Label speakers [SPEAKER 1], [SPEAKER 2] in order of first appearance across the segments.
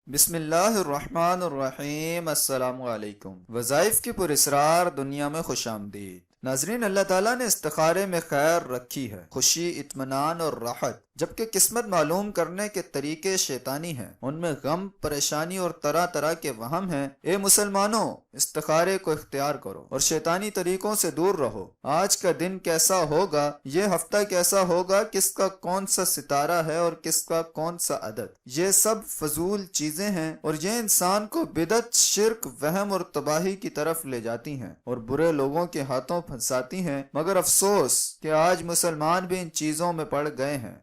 [SPEAKER 1] بسم اللہ الرحمن الرحیم۔ السلام علیکم۔ وظائف کی پراسرار دنیا میں خوش آمدید۔ ناظرین، اللہ تعالیٰ نے استخارے میں خیر رکھی ہے، خوشی، اطمینان اور راحت، جبکہ قسمت معلوم کرنے کے طریقے شیطانی ہیں، ان میں غم، پریشانی اور طرح طرح کے وہم ہیں۔ اے مسلمانوں، استخارے کو اختیار کرو اور شیطانی طریقوں سے دور رہو۔ آج کا دن کیسا ہوگا، یہ ہفتہ کیسا ہوگا، کس کا کون سا ستارہ ہے اور کس کا کون سا عدد، یہ سب فضول چیزیں ہیں اور یہ انسان کو بدعت، شرک، وہم اور تباہی کی طرف لے جاتی ہیں اور برے لوگوں کے ہاتھوں پھنساتی ہیں۔ مگر افسوس کہ آج مسلمان بھی ان چیزوں میں پڑ گئے ہیں۔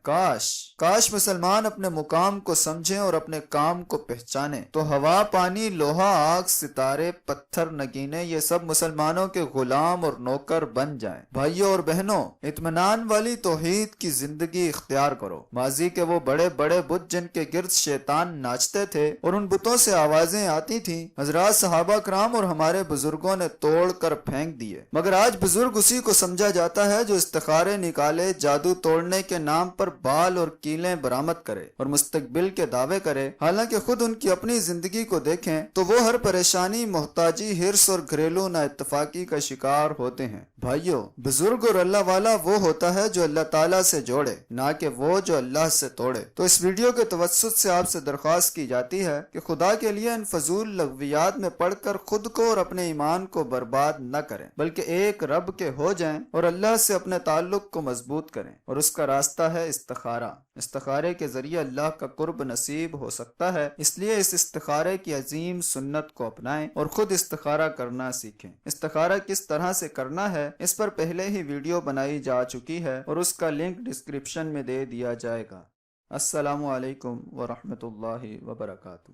[SPEAKER 1] کاش مسلمان اپنے مقام کو سمجھیں اور اپنے کام کو پہچانیں، تو ہوا، پانی، لوہا، آگ، ستارے، پتھر، نگینے، یہ سب مسلمانوں کے غلام اور نوکر بن جائیں۔ بھائیوں اور بہنوں، اطمینان والی توحید کی زندگی اختیار کرو۔ ماضی کے وہ بڑے بڑے بت جن کے گرد شیطان ناچتے تھے اور ان بتوں سے آوازیں آتی تھیں، حضرات صحابہ کرام اور ہمارے بزرگوں نے توڑ کر پھینک دیے۔ مگر آج بزرگ اسی کو سمجھا جاتا ہے جو استخارے نکالے، جادو توڑنے کے نام پر بال اور کیلیں برآمد کرے اور مستقبل کے دعوے کرے، حالانکہ خود ان کی اپنی زندگی کو دیکھیں تو وہ ہر پریشانی، محتاجی، حرص اور گھریلو نا اتفاقی کا شکار ہوتے ہیں۔ بھائیوں، بزرگ اور اللہ والا وہ ہوتا ہے جو اللہ تعالیٰ سے جوڑے، نہ کہ وہ جو اللہ سے توڑے۔ تو اس ویڈیو کے توسط سے آپ سے درخواست کی جاتی ہے کہ خدا کے لیے ان فضول لغویات میں پڑھ کر خود کو اور اپنے ایمان کو برباد نہ کریں، بلکہ ایک رب کے ہو جائیں اور اللہ سے اپنے تعلق کو مضبوط کریں، اور اس کا راستہ ہے استخارہ۔ استخارے کے ذریعے اللہ کا قرب نصیب ہو سکتا ہے، اس لیے اس استخارے کی عظیم سنت کو اپنائیں اور خود استخارہ کرنا سیکھیں۔ استخارہ کس طرح سے کرنا ہے، اس پر پہلے ہی ویڈیو بنائی جا چکی ہے اور اس کا لنک ڈسکرپشن میں دے دیا جائے گا۔ السلام علیکم ورحمۃ اللہ وبرکاتہ۔